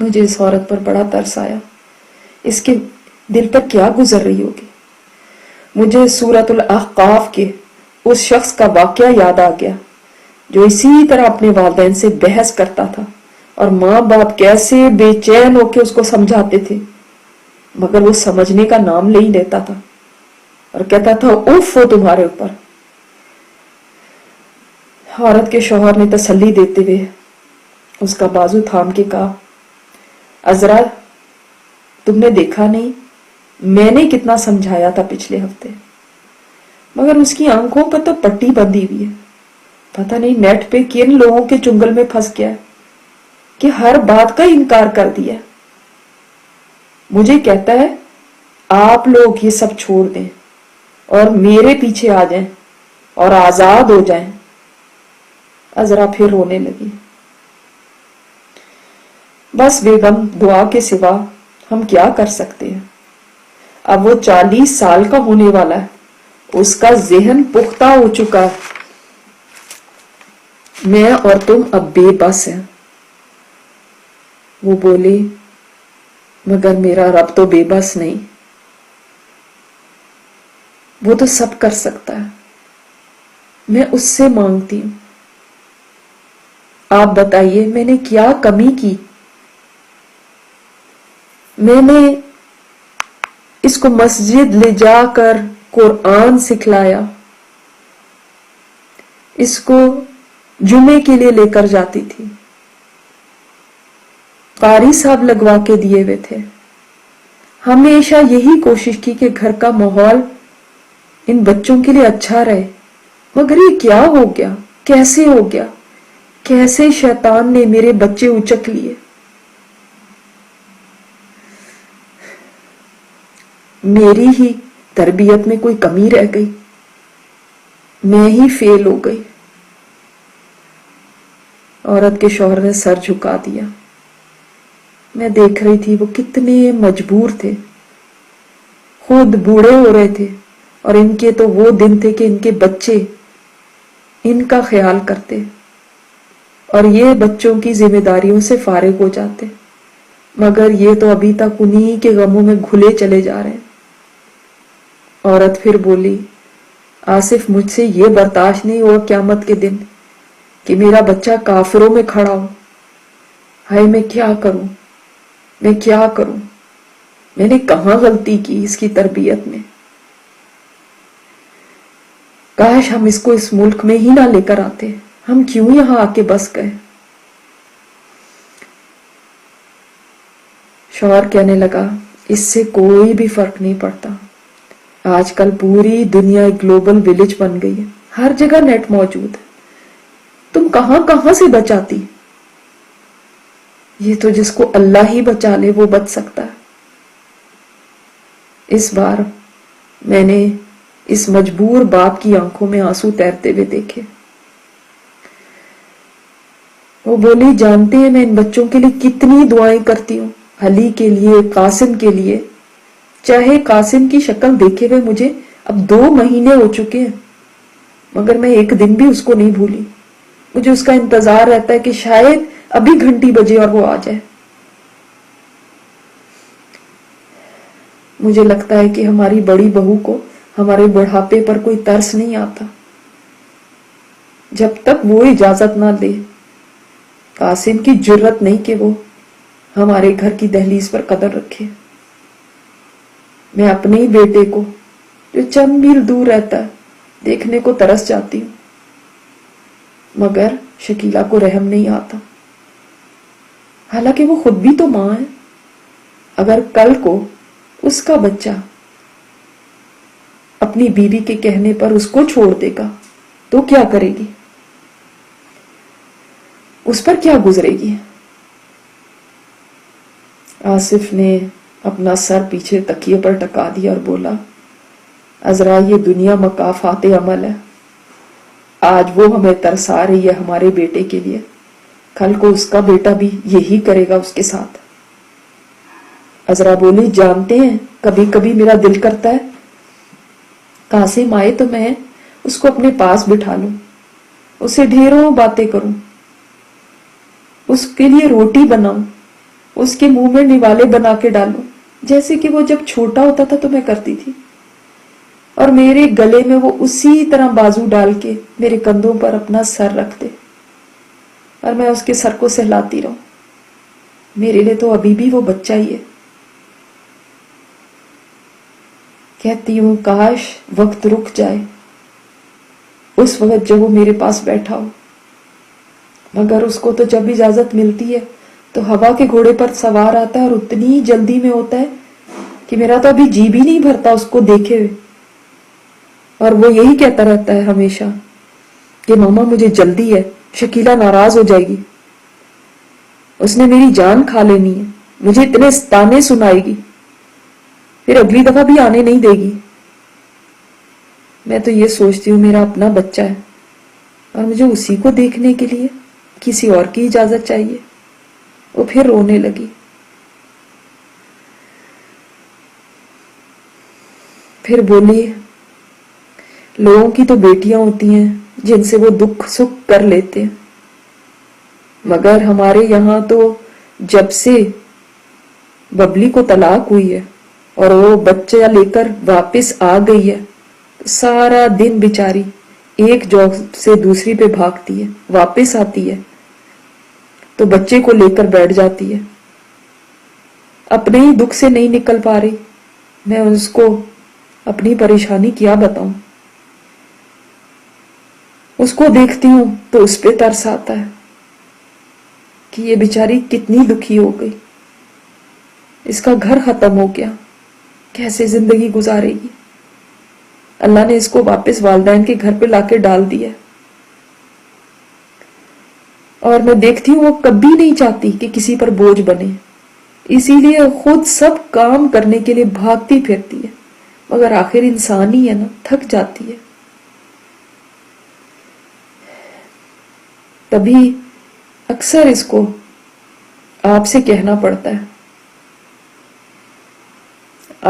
مجھے اس عورت پر بڑا ترس آیا، اس کے دل پر کیا گزر رہی ہوگی۔ مجھے سورۃ الاحقاف کے اس شخص کا واقعہ یاد آ گیا جو اسی طرح اپنے والدین سے بحث کرتا تھا، اور ماں باپ کیسے بے چین ہو کے اس کو سمجھاتے تھے، مگر وہ سمجھنے کا نام لے ہی لیتا تھا اور کہتا تھا اف ہو تمہارے اوپر۔ عورت کے شوہر نے تسلی دیتے ہوئے اس کا بازو تھام کے کہا، عذرا تم نے دیکھا نہیں میں نے کتنا سمجھایا تھا پچھلے ہفتے، مگر اس کی آنکھوں پر تو پٹی بندھی ہوئی ہے، پتہ نہیں نیٹ پہ کن لوگوں کے چنگل میں پھنس گیا ہے کہ ہر بات کا انکار کر دیا۔ مجھے کہتا ہے آپ لوگ یہ سب چھوڑ دیں اور میرے پیچھے آ جائیں اور آزاد ہو جائیں۔ عذرا پھر رونے لگی۔ بس بیگم دعا کے سوا ہم کیا کر سکتے ہیں؟ اب وہ 40 سال کا ہونے والا ہے، اس کا ذہن پختہ ہو چکا ہے، میں اور تم اب بے بس ہیں۔ وہ بولی، مگر میرا رب تو بے بس نہیں، وہ تو سب کر سکتا ہے، میں اس سے مانگتی ہوں۔ آپ بتائیے میں نے کیا کمی کی؟ میں نے اس کو مسجد لے جا کر قرآن سکھلایا، اس کو جمعے کے لیے لے کر جاتی تھی، قاری صاحب لگوا کے دیے ہوئے تھے، ہمیشہ یہی کوشش کی کہ گھر کا ماحول ان بچوں کے لیے اچھا رہے، مگر یہ کیا ہو گیا؟ کیسے ہو گیا؟ کیسے شیطان نے میرے بچے اچک لیے؟ میری ہی تربیت میں کوئی کمی رہ گئی، میں ہی فیل ہو گئی۔ عورت کے شوہر نے سر جھکا دیا۔ میں دیکھ رہی تھی وہ کتنے مجبور تھے، خود بوڑھے ہو رہے تھے اور ان کے تو وہ دن تھے کہ ان کے بچے ان کا خیال کرتے اور یہ بچوں کی ذمہ داریوں سے فارغ ہو جاتے، مگر یہ تو ابھی تک انہی کے غموں میں گھلے چلے جا رہے ہیں۔ عورت پھر بولی، آصف مجھ سے یہ برداشت نہیں ہوا قیامت کے دن کہ میرا بچہ کافروں میں کھڑا ہو۔ ہائے میں کیا کروں، میں کیا کروں، میں نے کہاں غلطی کی اس کی تربیت میں؟ کاش ہم اس کو اس ملک میں ہی نہ لے کر آتے، ہم کیوں یہاں آ کے بس گئے؟ شوہر کہنے لگا، اس سے کوئی بھی فرق نہیں پڑتا، آج کل پوری دنیا ایک گلوبل ولیج بن گئی ہے، ہر جگہ نیٹ موجود ہے، تم کہاں کہاں سے بچاتی؟ یہ تو جس کو اللہ ہی بچا لے وہ بچ سکتا ہے۔ اس بار میں نے اس مجبور باپ کی آنکھوں میں آنسو تیرتے ہوئے دیکھے۔ وہ بولی، جانتے ہیں میں ان بچوں کے لیے کتنی دعائیں کرتی ہوں، علی کے لیے، قاسم کے لیے، چاہے قاسم کی شکل دیکھے ہوئے مجھے اب 2 مہینے ہو چکے ہیں، مگر میں ایک دن بھی اس کو نہیں بھولی۔ مجھے اس کا انتظار رہتا ہے کہ شاید ابھی گھنٹی بجے اور وہ آ جائے۔ مجھے لگتا ہے کہ ہماری بڑی بہو کو ہمارے بڑھاپے پر کوئی ترس نہیں آتا، جب تک وہ اجازت نہ دے۔ قاسم کی جرت نہیں کہ وہ ہمارے گھر کی دہلیز پر قدم رکھے۔ میں اپنے ہی بیٹے کو جو چند میل دور رہتا ہے دیکھنے کو ترس جاتی ہوں، مگر شکیلہ کو رحم نہیں آتا، حالانکہ وہ خود بھی تو ماں ہے۔ اگر کل کو اس کا بچہ اپنی بیوی کے کہنے پر اس کو چھوڑ دے گا تو کیا کرے گی؟ اس پر کیا گزرے گی؟ آصف نے اپنا سر پیچھے تکیے پر ٹکا دیا اور بولا، عذرا یہ دنیا مکافات عمل ہے، آج وہ ہمیں ترسا رہی ہے ہمارے بیٹے کے لیے، کل کو اس کا بیٹا بھی یہی کرے گا اس کے ساتھ۔ عذرا بولی، جانتے ہیں کبھی کبھی میرا دل کرتا ہے قاسم آئے تو میں اس کو اپنے پاس بٹھا لوں، اسے ڈھیروں باتیں کروں، اس کے لیے روٹی بناؤں، اس کے منہ میں نوالے بنا کے ڈالوں، جیسے کہ وہ جب چھوٹا ہوتا تھا تو میں کرتی تھی، اور میرے گلے میں وہ اسی طرح بازو ڈال کے میرے کندھوں پر اپنا سر رکھ دے اور میں اس کے سر کو سہلاتی رہوں۔ میرے لیے تو ابھی بھی وہ بچہ ہی ہے۔ کہتی ہوں کاش وقت رک جائے اس وقت جب وہ میرے پاس بیٹھا ہو، مگر اس کو تو جب اجازت ملتی ہے تو ہوا کے گھوڑے پر سوار آتا ہے، اور اتنی جلدی میں ہوتا ہے کہ میرا تو ابھی جی بھی نہیں بھرتا اس کو دیکھے ہوئے، اور وہ یہی کہتا رہتا ہے ہمیشہ کہ ماما مجھے جلدی ہے، شکیلہ ناراض ہو جائے گی، اس نے میری جان کھا لینی ہے، مجھے اتنے تانے سنائے گی، پھر اگلی دفعہ بھی آنے نہیں دے گی۔ میں تو یہ سوچتی ہوں میرا اپنا بچہ ہے اور مجھے اسی کو دیکھنے کے لیے کسی اور کی اجازت چاہیے۔ وہ پھر رونے لگی۔ پھر بولی لوگوں کی تو بیٹیاں ہوتی ہیں جن سے وہ دکھ سکھ کر لیتے ہیں، مگر ہمارے یہاں تو جب سے ببلی کو طلاق ہوئی ہے اور وہ بچہ لے کر واپس آ گئی ہے، سارا دن بیچاری ایک جاب سے دوسری پہ بھاگتی ہے، واپس آتی ہے تو بچے کو لے کر بیٹھ جاتی ہے، اپنے ہی دکھ سے نہیں نکل پا رہی۔ میں اس کو اپنی پریشانی کیا بتاؤں، اس کو دیکھتی ہوں تو اس پہ ترس آتا ہے کہ یہ بیچاری کتنی دکھی ہو گئی، اس کا گھر ختم ہو گیا، کیسے زندگی گزارے گی۔ اللہ نے اس کو واپس والدین کے گھر پہ لا کے ڈال دیا، اور میں دیکھتی ہوں وہ کبھی نہیں چاہتی کہ کسی پر بوجھ بنے، اسی لیے خود سب کام کرنے کے لیے بھاگتی پھرتی ہے، مگر آخر انسان ہی ہے نا، تھک جاتی ہے۔ تبھی اکثر اس کو آپ سے کہنا پڑتا ہے۔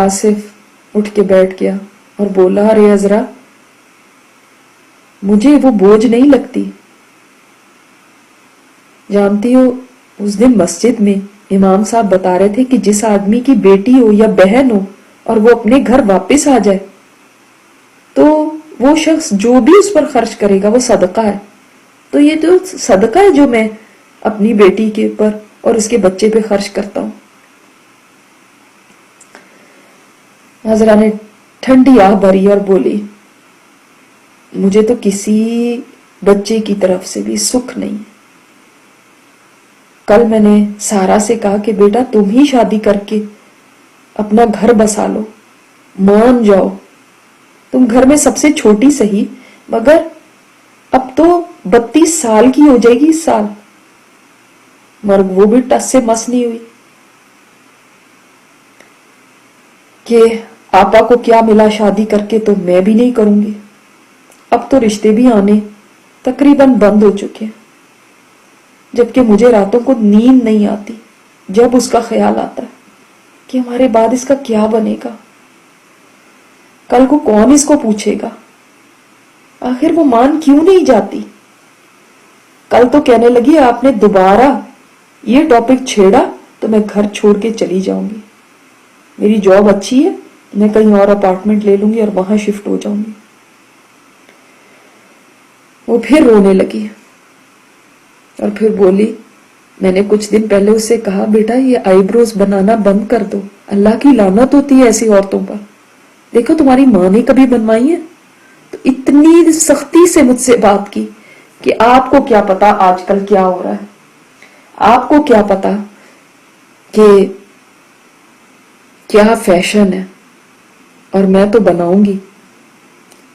آصف اٹھ کے بیٹھ گیا اور بولا ارے عذرا مجھے وہ بوجھ نہیں لگتی، جانتی ہو اس دن مسجد میں امام صاحب بتا رہے تھے کہ جس آدمی کی بیٹی ہو یا بہن ہو اور وہ اپنے گھر واپس آ جائے تو وہ شخص جو بھی اس پر خرچ کرے گا وہ صدقہ ہے، تو یہ تو صدقہ ہے جو میں اپنی بیٹی کے اوپر اور اس کے بچے پہ خرچ کرتا ہوں۔ حضرہ نے ٹھنڈی آہ بھری اور بولی مجھے تو کسی بچے کی طرف سے بھی سکھ نہیں۔ کل میں نے سارا سے کہا کہ بیٹا تم ہی شادی کر کے اپنا گھر بسا لو، مان جاؤ، تم گھر میں سب سے چھوٹی سہی، مگر اب تو 32 سال کی ہو جائے گی اس سال، مرگ وہ بھی ٹس سے مس نہیں ہوئی کہ آپا کو کیا ملا شادی کر کے تو میں بھی نہیں کروں گی۔ اب تو رشتے بھی آنے تقریباً بند ہو چکے ہیں، جبکہ مجھے راتوں کو نیند نہیں آتی جب اس کا خیال آتا ہے کہ ہمارے بعد اس کا کیا بنے گا، کل کو کون اس کو پوچھے گا، آخر وہ مان کیوں نہیں جاتی۔ کل تو کہنے لگی آپ نے دوبارہ یہ ٹاپک چھیڑا تو میں گھر چھوڑ کے چلی جاؤں گی، میری جاب اچھی ہے، میں کہیں اور اپارٹمنٹ لے لوں گی اور وہاں شفٹ ہو جاؤں گی۔ وہ پھر رونے لگی اور پھر بولی میں نے کچھ دن پہلے اس سے کہا بیٹا یہ آئی بروز بنانا بند کر دو، اللہ کی لعنت ہوتی ہے ایسی عورتوں پر، دیکھو تمہاری ماں نے کبھی بنوائی ہے؟ تو اتنی سختی سے مجھ سے بات کی کہ آپ کو کیا پتا آج کل کیا ہو رہا ہے، آپ کو کیا پتا کہ کیا فیشن ہے، اور میں تو بناؤں گی۔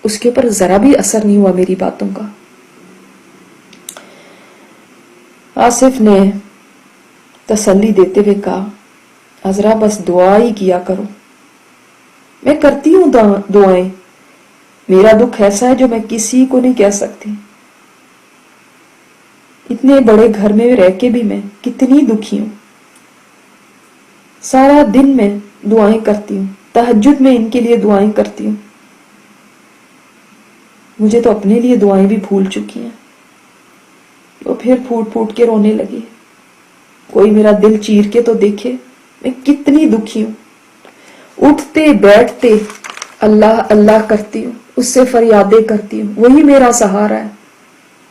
اس کے اوپر ذرا بھی اثر نہیں ہوا میری باتوں کا۔ آصف نے تسلی دیتے ہوئے کہا عذرا بس دعا ہی کیا کرو، میں کرتی ہوں دعائیں، میرا دکھ ایسا ہے جو میں کسی کو نہیں کہہ سکتی، اتنے بڑے گھر میں رہ کے بھی میں کتنی دکھی ہوں، سارا دن میں دعائیں کرتی ہوں، تہجد میں ان کے لیے دعائیں کرتی ہوں، مجھے تو اپنے لیے دعائیں بھی بھول چکی ہیں۔ وہ پھر پھوٹ پھوٹ کے رونے لگی۔ کوئی میرا دل چیر کے تو دیکھے میں کتنی دکھی ہوں. اٹھتے بیٹھتے اللہ اللہ کرتی ہوں, اس سے فریادیں کرتی ہوں, وہی میرا سہارا ہے,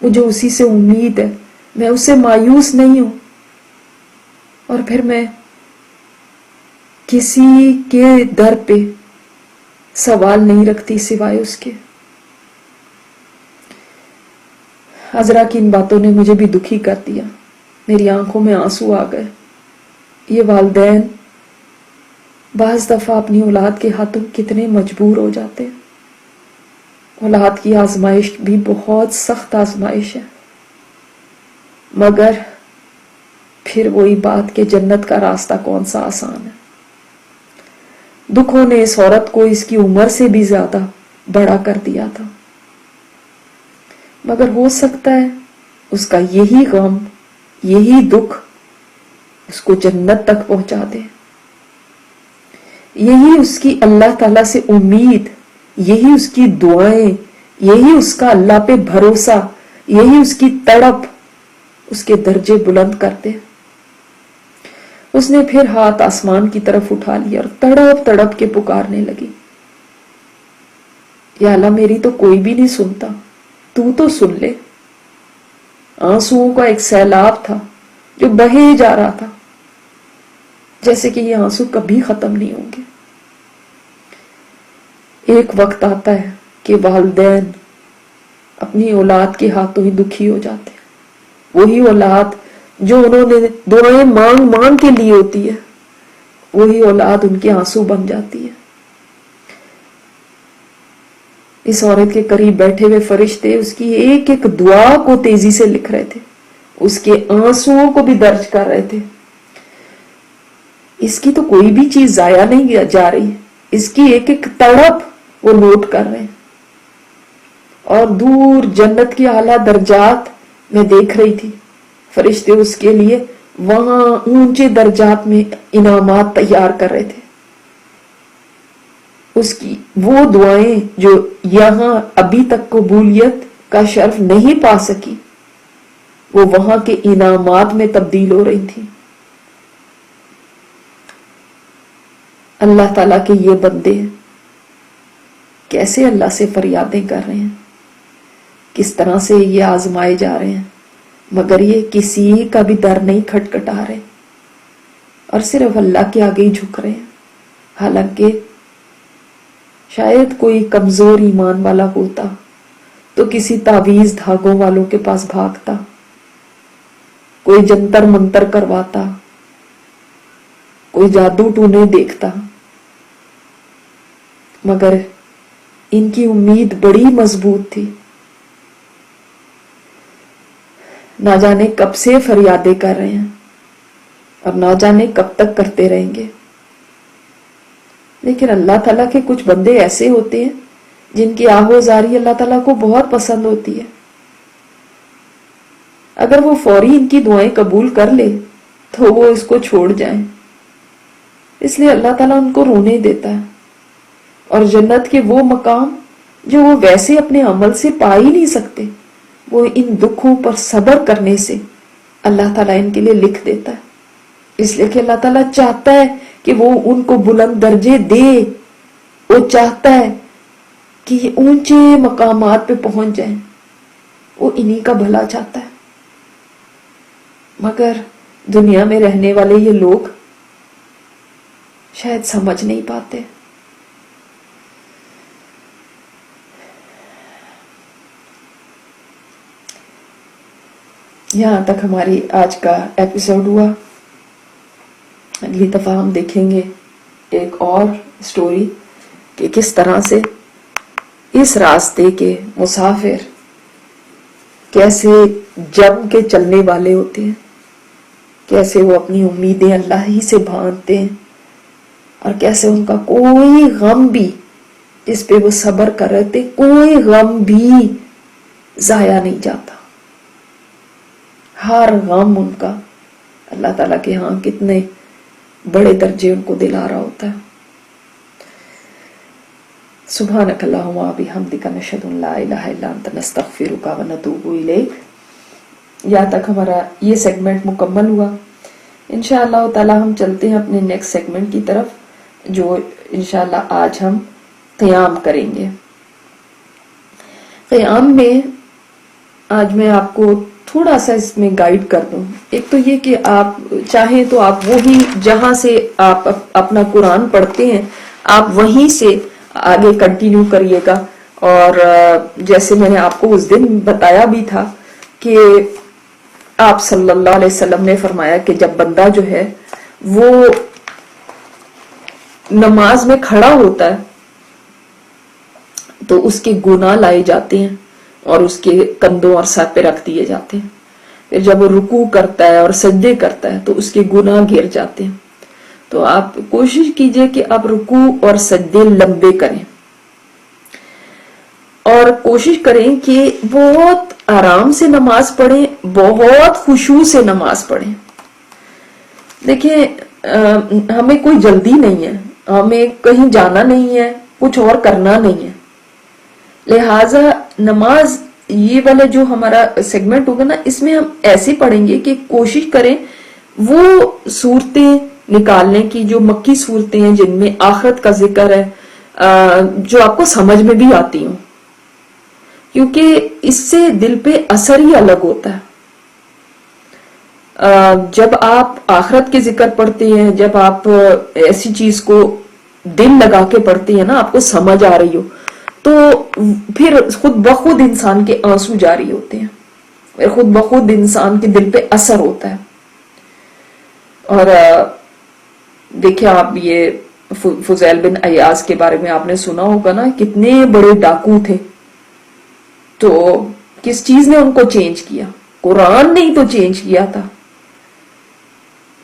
مجھے اسی سے امید ہے, میں اس سے مایوس نہیں ہوں. اور پھر میں کسی کے در پہ سوال نہیں رکھتی سوائے اس کے. عذرا کی ان باتوں نے مجھے بھی دکھی کر دیا, میری آنکھوں میں آنسو آ گئے. یہ والدین بعض دفعہ اپنی اولاد کے ہاتھوں کتنے مجبور ہو جاتے ہیں. اولاد کی آزمائش بھی بہت سخت آزمائش ہے, مگر پھر وہی بات کہ جنت کا راستہ کون سا آسان ہے. دکھوں نے اس عورت کو اس کی عمر سے بھی زیادہ بڑا کر دیا تھا, مگر ہو سکتا ہے اس کا یہی غم, یہی دکھ اس کو جنت تک پہنچا دے. یہی اس کی اللہ تعالی سے امید, یہی اس کی دعائیں, یہی اس کا اللہ پہ بھروسہ, یہی اس کی تڑپ اس کے درجے بلند کرتے. اس نے پھر ہاتھ آسمان کی طرف اٹھا لیا اور تڑپ تڑپ کے پکارنے لگی, یا اللہ میری تو کوئی بھی نہیں سنتا, تو سن لے. آنسوؤں کا ایک سیلاب تھا جو بہے جا رہا تھا, جیسے کہ یہ آنسو کبھی ختم نہیں ہوں گے. ایک وقت آتا ہے کہ والدین اپنی اولاد کے ہاتھوں ہی دکھی ہو جاتے ہیں. وہی اولاد جو انہوں نے دعائیں مانگ مانگ کے لی ہوتی ہے, وہی اولاد ان کے آنسو بن جاتی ہے. اس عورت کے قریب بیٹھے ہوئے فرشتے اس کی ایک ایک دعا کو تیزی سے لکھ رہے تھے, اس کے آنسوؤں کو بھی درج کر رہے تھے. اس کی تو کوئی بھی چیز ضائع نہیں جا رہی, اس کی ایک ایک تڑپ وہ نوٹ کر رہے ہیں. اور دور جنت کے اعلیٰ درجات میں دیکھ رہی تھی, فرشتے اس کے لیے وہاں اونچے درجات میں انعامات تیار کر رہے تھے. اس کی وہ دعائیں جو یہاں ابھی تک قبولیت کا شرف نہیں پا سکی, وہ وہاں کے انعامات میں تبدیل ہو رہی تھی. اللہ تعالیٰ کے یہ بندے کیسے اللہ سے فریادیں کر رہے ہیں, کس طرح سے یہ آزمائے جا رہے ہیں, مگر یہ کسی کا بھی در نہیں کھٹکھٹا رہے اور صرف اللہ کے آگے ہی جھک رہے ہیں. حالانکہ شاید کوئی کمزور ایمان والا ہوتا تو کسی تعویذ دھاگوں والوں کے پاس بھاگتا, کوئی جنتر منتر کرواتا, کوئی جادو ٹونے دیکھتا. مگر ان کی امید بڑی مضبوط تھی. نہ جانے کب سے فریادیں کر رہے ہیں اور نہ جانے کب تک کرتے رہیں گے. لیکن اللہ تعالیٰ کے کچھ بندے ایسے ہوتے ہیں جن کی آہوزاری اللہ تعالیٰ کو بہت پسند ہوتی ہے. اگر وہ فوری ان کی دعائیں قبول کر لے تو وہ اس کو چھوڑ جائیں. اس لیے اللہ تعالیٰ ان کو رونے دیتا ہے, اور جنت کے وہ مقام جو وہ ویسے اپنے عمل سے پا ہی نہیں سکتے, وہ ان دکھوں پر صبر کرنے سے اللہ تعالیٰ ان کے لیے لکھ دیتا ہے. اس لیے کہ اللہ تعالیٰ چاہتا ہے کہ وہ ان کو بلند درجے دے, وہ چاہتا ہے کہ یہ اونچے مقامات پہ پہنچ جائیں, وہ انہی کا بھلا چاہتا ہے. مگر دنیا میں رہنے والے یہ لوگ شاید سمجھ نہیں پاتے. یہاں تک ہماری آج کا ایپیسوڈ ہوا. اگلی دفعہ ہم دیکھیں گے ایک اور سٹوری کہ کس طرح سے اس راستے کے مسافر کیسے جم کے چلنے والے ہوتے ہیں, کیسے وہ اپنی امیدیں اللہ ہی سے باندھتے ہیں, اور کیسے ان کا کوئی غم بھی جس پہ وہ صبر کر رہے تھے, کوئی غم بھی ضائع نہیں جاتا. ہر غم ان کا اللہ تعالیٰ کے ہاں کتنے بڑے درجے ان کو دلا رہا ہوتا ہے. سبحانک اللہم و بحمدک نشہد ان لا الہ الا انت نستغفرک و نتوب الیک. یہاں تک ہمارا یہ سیگمنٹ مکمل ہوا. انشاءاللہ تعالی ہم چلتے ہیں اپنے نیکسٹ سیگمنٹ کی طرف، جو انشاءاللہ آج ہم قیام کریں گے۔ قیام میں آج میں آپ کو تھوڑا سا اس میں گائیڈ کر دوں۔ ایک تو یہ کہ آپ چاہیں تو آپ وہی جہاں سے آپ اپنا قرآن پڑھتے ہیں آپ وہیں سے آگے کنٹینیو کریے گا، اور جیسے میں نے آپ کو اس دن بتایا بھی تھا کہ آپ صلی اللہ علیہ وسلم نے فرمایا کہ جب بندہ جو ہے وہ نماز میں کھڑا ہوتا ہے تو اس کے گناہ لائے جاتے ہیں اور اس کے کندھوں اور سر پہ رکھ دیے جاتے ہیں، پھر جب وہ رکوع کرتا ہے اور سجدے کرتا ہے تو اس کے گناہ گر جاتے ہیں۔ تو آپ کوشش کیجئے کہ آپ رکوع اور سجدے لمبے کریں، اور کوشش کریں کہ بہت آرام سے نماز پڑھیں، بہت خشوع سے نماز پڑھیں۔ دیکھیں ہمیں کوئی جلدی نہیں ہے، ہمیں کہیں جانا نہیں ہے، کچھ اور کرنا نہیں ہے، لہٰذا نماز یہ والا جو ہمارا سیگمنٹ ہوگا نا، اس میں ہم ایسے پڑھیں گے کہ کوشش کریں وہ صورتیں نکالنے کی جو مکی صورتیں ہیں جن میں آخرت کا ذکر ہے، جو آپ کو سمجھ میں بھی آتی ہوں، کیونکہ اس سے دل پہ اثر ہی الگ ہوتا ہے۔ جب آپ آخرت کے ذکر پڑھتے ہیں، جب آپ ایسی چیز کو دل لگا کے پڑھتے ہیں نا، آپ کو سمجھ آ رہی ہو، تو پھر خود بخود انسان کے آنسو جاری ہوتے ہیں، پھر خود بخود انسان کے دل پہ اثر ہوتا ہے۔ اور دیکھیں آپ یہ فضیل بن عیاض کے بارے میں آپ نے سنا ہوگا نا، کتنے بڑے ڈاکو تھے، تو کس چیز نے ان کو چینج کیا؟ قرآن نے ہی تو چینج کیا تھا۔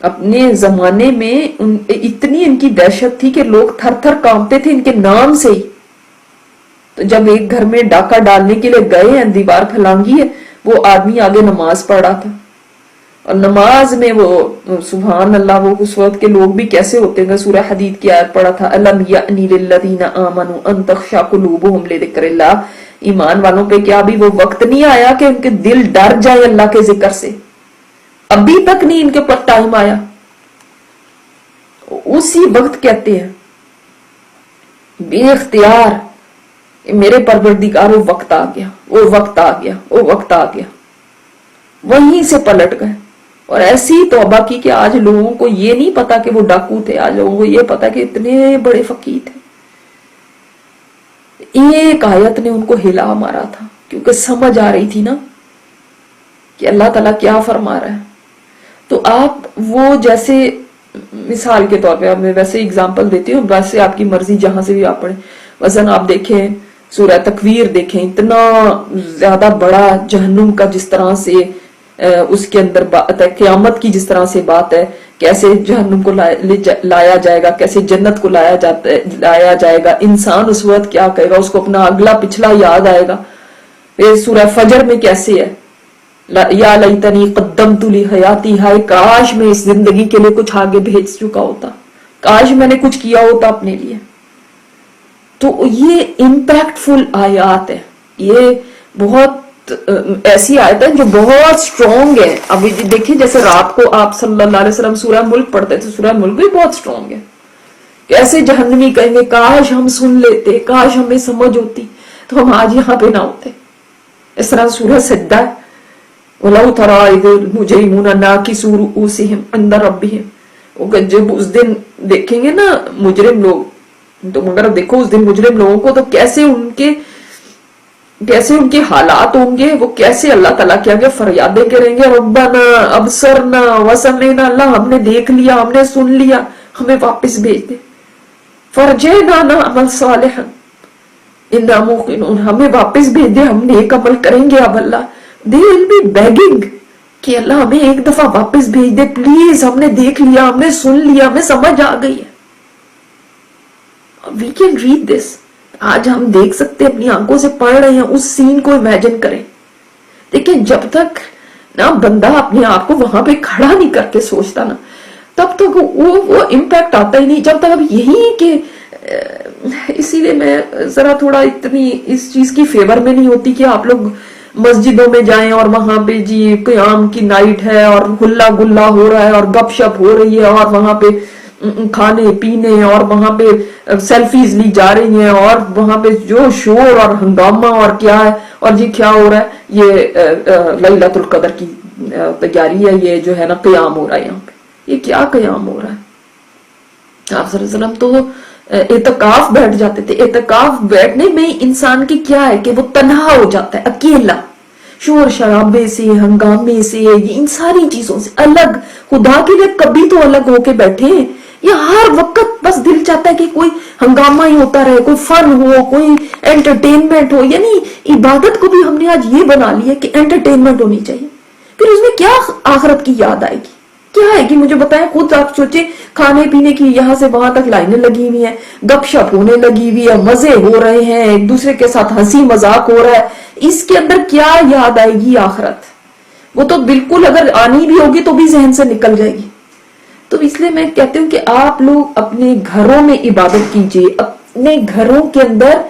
اپنے زمانے میں اتنی ان کی دہشت تھی کہ لوگ تھر تھر کانپتے تھے ان کے نام سے ہی۔ تو جب ایک گھر میں ڈاکہ ڈالنے کے لیے گئے ہیں، دیوار پھلانگی ہے، وہ آدمی آگے نماز پڑھ رہا تھا، اور نماز میں وہ سبحان اللہ، وہ اس وقت کے لوگ بھی کیسے ہوتے ہیں۔ سورہ حدید کی آیت پڑھا تھا، الم یأنی للذین آمنوا ان تخشع قلوبہم لذکر اللہ، ایمان والوں پہ کیا ابھی وہ وقت نہیں آیا کہ ان کے دل ڈر جائے اللہ کے ذکر سے؟ ابھی تک نہیں ان کے اوپر ٹائم آیا، اسی وقت کہتے ہیں بے اختیار میرے پروردگار، وہ وقت آ گیا، وہ وقت آ گیا، وہ وقت آ گیا، وہیں سے پلٹ گئے۔ اور ایسی توبہ کی کہ آج لوگوں کو یہ نہیں پتا کہ وہ ڈاکو تھے، آج لوگوں کو یہ پتا کہ اتنے بڑے فقیر تھے۔ ایک آیت نے ان کو ہلا مارا تھا، کیونکہ سمجھ آ رہی تھی نا کہ اللہ تعالیٰ کیا فرما رہا ہے۔ تو آپ وہ جیسے مثال کے طور پہ میں ویسے اگزامپل دیتی ہوں، ویسے آپ کی مرضی جہاں سے بھی آپ پڑھیں۔ مثلا آپ دیکھیں سورہ تکویر دیکھیں، اتنا زیادہ بڑا جہنم کا جس طرح سے اس کے اندر بات ہے، قیامت کی جس طرح سے بات ہے، کیسے جہنم کو لایا جائے گا، کیسے جنت کو لایا جائے گا، انسان اس وقت کیا کہے گا، اس کو اپنا اگلا پچھلا یاد آئے گا۔ سورہ فجر میں کیسے ہے، یا لیتنی قدمت لحیاتی، ہائے کاش میں اس زندگی کے لیے کچھ آگے بھیج چکا ہوتا، کاش میں نے کچھ کیا ہوتا اپنے لیے۔ تو یہ امپیکٹ فل آیات ہے، یہ بہت ایسی آیت ہے جو بہت سٹرونگ ہے۔ اب دیکھیں جیسے رات کو آپ صلی اللہ علیہ وسلم سورہ ملک پڑھتے تھے، سورہ ملک بھی بہت سٹرونگ ہے۔ کیسے جہنمی کہیں گے کاش ہم سن لیتے، کاش ہمیں سمجھ ہوتی تو ہم آج یہاں پہ نہ ہوتے۔ اس طرح سورہ سجدہ ہے، وَلَوْ تَرَىٰ إِذِ الْمُجْرِمُونَ نَاكِسُو رُءُوسِهِمْ عِندَ رَبِّهِمْ، جب اس دن دیکھیں گے نا مجرم لوگ، تو مگر دیکھو اس دن مجرم لوگوں کو تو کیسے ان کے حالات ہوں گے، وہ کیسے اللہ تعالیٰ کے آگے فریادیں کریں گے، ربنا ابصرنا وسمعنا، اللہ ہم نے دیکھ لیا، ہم نے سن لیا، ہمیں واپس بھیج دے، فرجعنا نعمل صالحا انا موقنون، ہمیں واپس بھیج دے، ہم نیک عمل کریں گے۔ اب اللہ they will be begging کہ اللہ ہمیں ایک دفعہ واپس بھیج دے پلیز، ہم نے دیکھ لیا، ہم نے سن لیا، ہمیں سمجھ آ گئی ہے۔ We can read this، آج ہم دیکھ سکتے اپنی آنکھوں سے پڑھ رہے ہیں، اس سین کو امیجن کریں۔ دیکھیں جب تک نا بندہ اپنے آپ کو وہاں پہ کھڑا نہیں کر کے سوچتا نا، تب تک وہ امپیکٹ آتا ہی نہیں۔ جب تک اب یہی کہ اسی لیے میں ذرا تھوڑا اتنی اس چیز کی فیور میں نہیں ہوتی کہ آپ لوگ مسجدوں میں جائیں اور وہاں پہ جی قیام کی نائٹ ہے اور ہلا گلا ہو رہا ہے اور گپ شپ ہو رہی ہے اور وہاں پہ کھانے پینے اور وہاں پہ سیلفیز لی جا رہی ہیں اور وہاں پہ جو شور اور ہنگامہ اور کیا ہے اور جی کیا ہو رہا ہے، یہ لیلۃ القدر کی تیاری ہے، یہ جو ہے نا قیام ہو رہا ہے یہاں پہ۔ یہ کیا قیام ہو رہا ہے؟ آپ صلی اللہ علیہ وسلم تو اعتکاف بیٹھ جاتے تھے۔ اعتکاف بیٹھنے میں انسان کی کیا ہے کہ وہ تنہا ہو جاتا ہے، اکیلا، شور شرابے سے، ہنگامے سے، ان ساری چیزوں سے الگ۔ خدا کے لیے کبھی تو الگ ہو کے بیٹھے ہیں، یا ہر وقت بس دل چاہتا ہے کہ کوئی ہنگامہ ہی ہوتا رہے، کوئی فن ہو، کوئی انٹرٹینمنٹ ہو۔ یعنی عبادت کو بھی ہم نے آج یہ بنا لی ہے کہ انٹرٹینمنٹ ہونی چاہیے، پھر اس میں کیا آخرت کی یاد آئے گی؟ کیا ہے کہ مجھے بتائیں، خود آپ سوچیں، کھانے پینے کی یہاں سے وہاں تک لائنیں لگی ہوئی ہیں، گپ شپ ہونے لگی ہوئی ہے، مزے ہو رہے ہیں، ایک دوسرے کے ساتھ ہنسی مذاق ہو رہا ہے، اس کے اندر کیا یاد آئے گی آخرت؟ وہ تو بالکل اگر آنی بھی ہوگی تو بھی ذہن سے نکل جائے گی۔ تو اس لیے میں کہتی ہوں کہ آپ لوگ اپنے گھروں میں عبادت کیجئے، اپنے گھروں کے اندر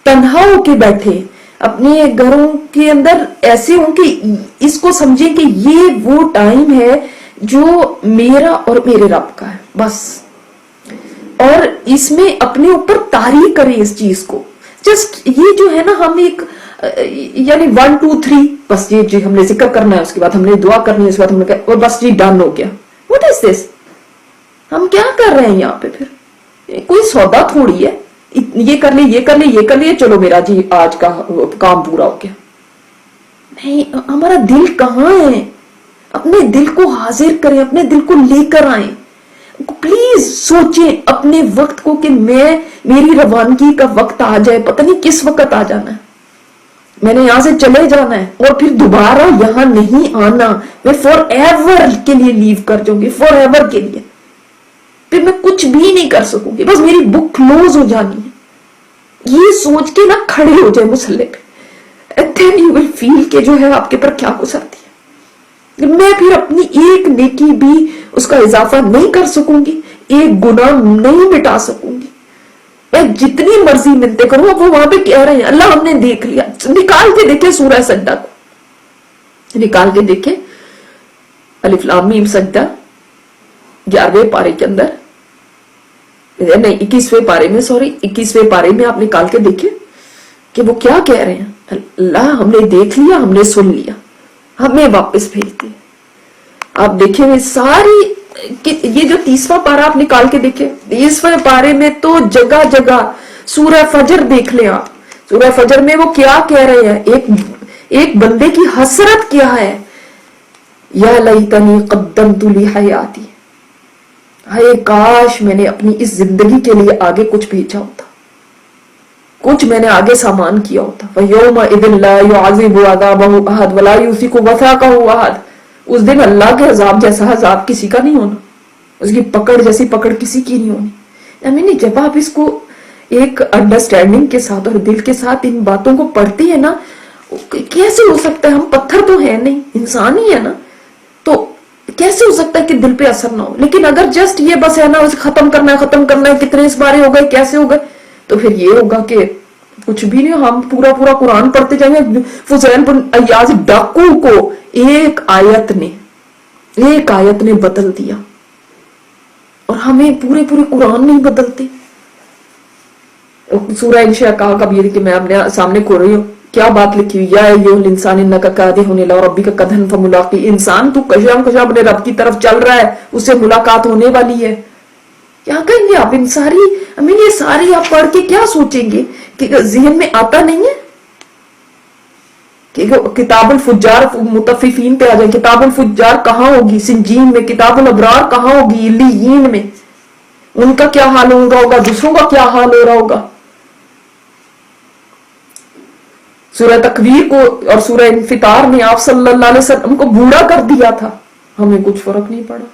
تنہا ہو کے بیٹھے، اپنے گھروں کے اندر ایسے ہوں کہ اس کو سمجھیں کہ یہ وہ ٹائم ہے جو میرا اور میرے رب کا ہے بس، اور اس میں اپنے اوپر طاری کریں اس چیز کو۔ جسٹ یہ جو ہے نا، ہم ایک یعنی 1 2 3 بس یہ جی ہم نے ذکر کرنا ہے، اس کے بعد ہم نے دعا کرنی ہے، اس کے بعد ہم نے اور بس جی ڈن ہو گیا۔ واٹ از دس؟ ہم کیا کر رہے ہیں یہاں پہ؟ پھر کوئی سودا تھوڑی ہے، یہ کر لے یہ کر لے یہ کر لے، چلو میرا جی آج کا کام پورا ہو گیا۔ نہیں، ہمارا دل کہاں ہے؟ اپنے دل کو حاضر کریں، اپنے دل کو لے کر آئیں۔ پلیز سوچیں اپنے وقت کو کہ میری روانگی کا وقت آ جائے، پتہ نہیں کس وقت آ جانا ہے، میں نے یہاں سے چلے جانا ہے اور پھر دوبارہ یہاں نہیں آنا، میں فار ایور کے لیے لیو کر جاؤں گی، فار ایور کے لیے، پھر میں کچھ بھی نہیں کر سکوں گی، بس میری بک کلوز ہو جانی ہے۔ یہ سوچ کے نہ کھڑے ہو جائے مسلح پہ، then you will feel کہ جو ہے آپ کے پر کیا گزرتی ہے۔ میں پھر اپنی ایک نیکی بھی اس کا اضافہ نہیں کر سکوں گی، ایک گناہ نہیں مٹا سکوں گی، میں جتنی مرضی منتیں کروں۔ اب وہ وہاں پہ کہہ رہے ہیں اللہ ہم نے دیکھ لیا، نکال کے دیکھے سورہ سجدہ کو، نکال کے دیکھے الف لام میم سجدہ 11ویں پارے کے اندر، نہیں 21ویں پارے میں، 21ویں پارے میں آپ نکال کے دیکھیں کہ وہ کیا کہہ رہے ہیں۔ اللہ ہم نے دیکھ لیا، ہم نے سن لیا، ہمیں واپس بھیج دیا۔ آپ دیکھیں وہ ساری، یہ جو 30واں پارہ آپ نکال کے دیکھیں، 30ویں پارے میں تو جگہ جگہ سورہ فجر دیکھ لیں آپ، سورہ فجر میں وہ کیا کہہ رہے ہیں، ایک بندے کی حسرت کیا ہے، یا لیتنی قدمت لحیاتی، ہائے کاش میں نے اپنی اس زندگی کے لیے آگے کچھ بھیجا ہوتا، کچھ میں نے آگے سامان کیا ہوتا۔ فَيَوْمَئِذٍ لَا يُعَذِّبُ عَذَابَهُ أَحَدٌ وَلَا يُوثِقُ وَثَاقَهُ أَحَدٌ۔ اس دن اللہ کے عذاب جیسا عذاب کسی کا نہیں ہونا، اس کی پکڑ جیسی پکڑ کسی کی نہیں ہونی۔ I mean جب آپ اس کو ایک انڈرسٹینڈنگ کے ساتھ اور دل کے ساتھ ان باتوں کو پڑھتے ہیں نا، کیسے ہو سکتا ہے، ہم پتھر تو ہے نہیں، انسان ہی ہے نا، تو کیسے ہو سکتا ہے کہ دل پہ اثر نہ ہو؟ لیکن اگر جسٹ یہ بس ہے نا، اسے ختم کرنا ہے، کتنے اس بارے ہو گئے، کیسے ہو گئے، تو پھر یہ ہوگا کہ کچھ بھی نہیں، ہم پورا قرآن پڑھتے جائیں گے۔ فضیل بن ایاز ڈاکو کو ایک آیت نے بدل دیا، اور ہمیں پورے قرآن نہیں بدلتے۔ سورہ انشقاق کا بھی کہ میں اپنے سامنے کھول رہی ہوں، کیا بات لکھی ہوئی، یا ایھا الانسان انک کادح الی ربک کدحا فملاقیہ، انسان تو کشم اپنے رب کی طرف چل رہا ہے، اس سے ملاقات ہونے والی ہے۔ کیا کہیں گے آپ؟ یہ ساری آپ پڑھ کے کیا سوچیں گے کہ ذہن میں آتا نہیں ہے کہ کتاب الفجار مطففین پہ آ جائیں، کتاب الفجار کہاں ہوگی؟ سجین میں۔ کتاب الابرار کہاں ہوگی؟ علیین میں۔ ان کا کیا حال ہو رہا ہوگا، دوسروں کا کیا حال ہو رہا ہوگا۔ سورہ تکویر کو اور سورہ انفطار میں آپ صلی اللہ علیہ وسلم کو بوڑھا کر دیا تھا، ہمیں کچھ فرق نہیں پڑا،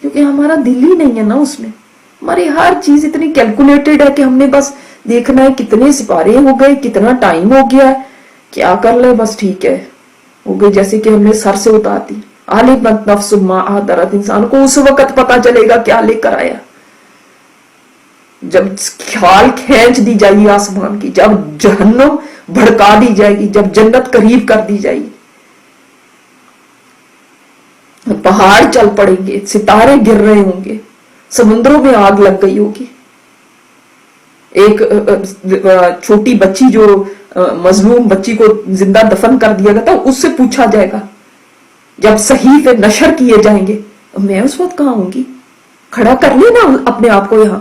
کیونکہ ہمارا دل ہی نہیں ہے نا اس میں۔ ہماری ہر چیز اتنی کیلکولیٹڈ ہے کہ ہم نے بس دیکھنا ہے کتنے سپارے ہو گئے، کتنا ٹائم ہو گیا ہے، کیا کر لے بس ٹھیک ہے ہو گئی، جیسے کہ ہم نے سر سے اتار دی۔ علمت نفس ما احضرت، انسان کو اس وقت پتا چلے گا کیا لے کر آیا، جب کھال کھینچ دی جائے آسمان کی، جب جہنم بھڑکا دی جائے گی، جب جنت قریب کر دی جائے گی، پہاڑ چل پڑیں گے، ستارے گر رہے ہوں گے، سمندروں میں آگ لگ گئی ہوگی. ایک چھوٹی بچی جو مظلوم بچی کو زندہ دفن کر دیا گیا تھا، اس سے پوچھا جائے گا جب صحیفے نشر کیے جائیں گے میں اس وقت کہاں ہوں گی؟ کھڑا کر لینا اپنے آپ کو یہاں.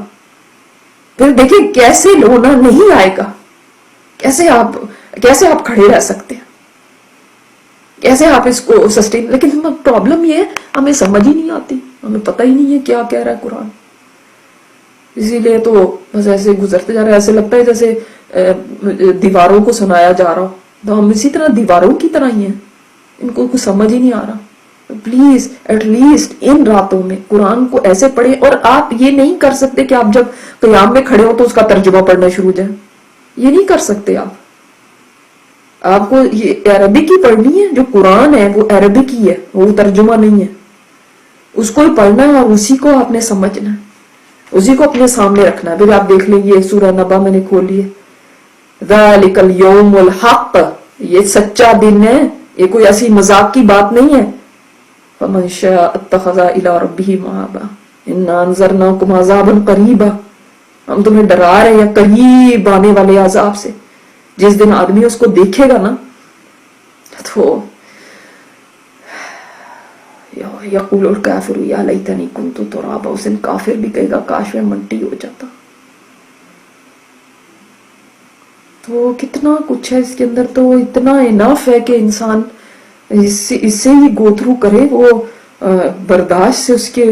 پھر دیکھیں کیسے رونا نہیں آئے گا، کیسے آپ کھڑے رہ سکتے ہیں، کیسے آپ اس کو سسٹین. لیکن پرابلم یہ ہے ہمیں سمجھ ہی نہیں آتی، ہمیں پتہ ہی نہیں ہے کیا کہہ رہا ہے قرآن. اسی لیے تو بس ایسے گزرتے جا رہے ہیں، ایسے لگتا ہے جیسے دیواروں کو سنایا جا رہا ہو. تو ہم اسی طرح دیواروں کی طرح ہی ہیں، ان کو کچھ سمجھ ہی نہیں آ رہا. پلیز ایٹ لیسٹ ان راتوں میں قرآن کو ایسے پڑھیں. اور آپ یہ نہیں کر سکتے کہ آپ جب قیام میں کھڑے ہو تو اس کا ترجمہ پڑھنا شروع ہو جائے، یہ نہیں کر سکتے. آپ کو یہ عربک ہی پڑھنی ہے. جو قرآن ہے وہ عربک ہی ہے، وہ ترجمہ نہیں ہے. اس کو ہی پڑھنا ہے اور اسی کو آپ نے سمجھنا ہے، اسی کو اپنے سامنے رکھنا ہے. پھر آپ دیکھ لیں یہ سورہ نبا میں نے کھولی ہے، ذالک الیوم الحق، یہ سچا دن ہے، یہ کوئی ایسی مذاق کی بات نہیں ہے. فمن شاء اتخذ الی ربہ مآبا انا انذرناکم عذابا قریبا، ہم تمہیں ڈرا رہے ہیں قریب آنے والے عذاب سے. جس دن آدمی اس کو دیکھے گا نا تو یقول الکافر یا لیتنی کنت ترابا، اس دن کافر بھی کہے گا کاش میں مٹی ہو جاتا. تو کتنا کچھ ہے اس کے اندر. تو اتنا انف ہے کہ انسان اس سے ہی گو تھرو کرے، وہ برداشت سے اس کے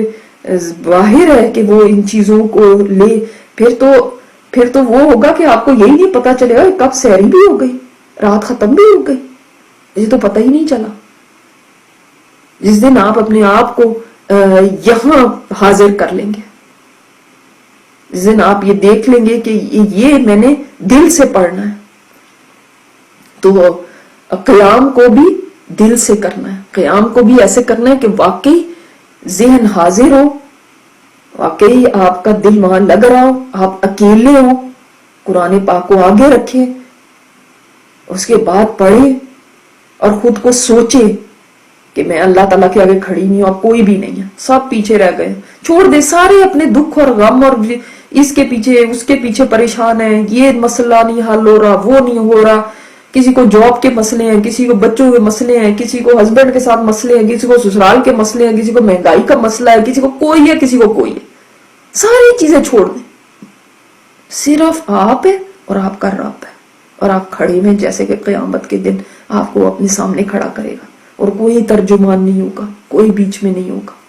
باہر ہے کہ وہ ان چیزوں کو لے. پھر تو وہ ہوگا کہ آپ کو یہی نہیں پتا چلے گا کب سحری بھی ہو گئی، رات ختم بھی ہو گئی، یہ تو پتہ ہی نہیں چلا. جس دن آپ اپنے آپ کو یہاں حاضر کر لیں گے، جس دن آپ یہ دیکھ لیں گے کہ یہ میں نے دل سے پڑھنا ہے، تو قیام کو بھی دل سے کرنا ہے. قیام کو بھی ایسے کرنا ہے کہ واقعی ذہن حاضر ہو، واقعی آپ کا دل وہاں لگ رہا ہو، آپ اکیلے ہو، قرآن پاک کو آگے رکھیں، اس کے بعد پڑھیں اور خود کو سوچیں کہ میں اللہ تعالیٰ کے آگے کھڑی نہیں ہوں، اب کوئی بھی نہیں ہے، سب پیچھے رہ گئے. چھوڑ دے سارے اپنے دکھ اور غم اور اس کے پیچھے اس کے پیچھے پریشان ہیں، یہ مسئلہ نہیں حل ہو رہا، وہ نہیں ہو رہا. کسی کو جاب کے مسئلے ہیں، کسی کو بچوں کے مسئلے ہیں، کسی کو ہسبینڈ کے ساتھ مسئلے ہیں، کسی کو سسرال کے مسئلے ہیں، کسی کو مہنگائی کا مسئلہ ہے، کسی کو کوئی ہے، کسی کو کوئی ہے. ساری چیزیں چھوڑ دیں، صرف آپ ہے اور آپ کا رب ہے، اور آپ کھڑے میں جیسے کہ قیامت کے دن آپ کو اپنے سامنے کھڑا کرے گا اور کوئی ترجمان نہیں ہوگا، کوئی بیچ میں نہیں ہوگا.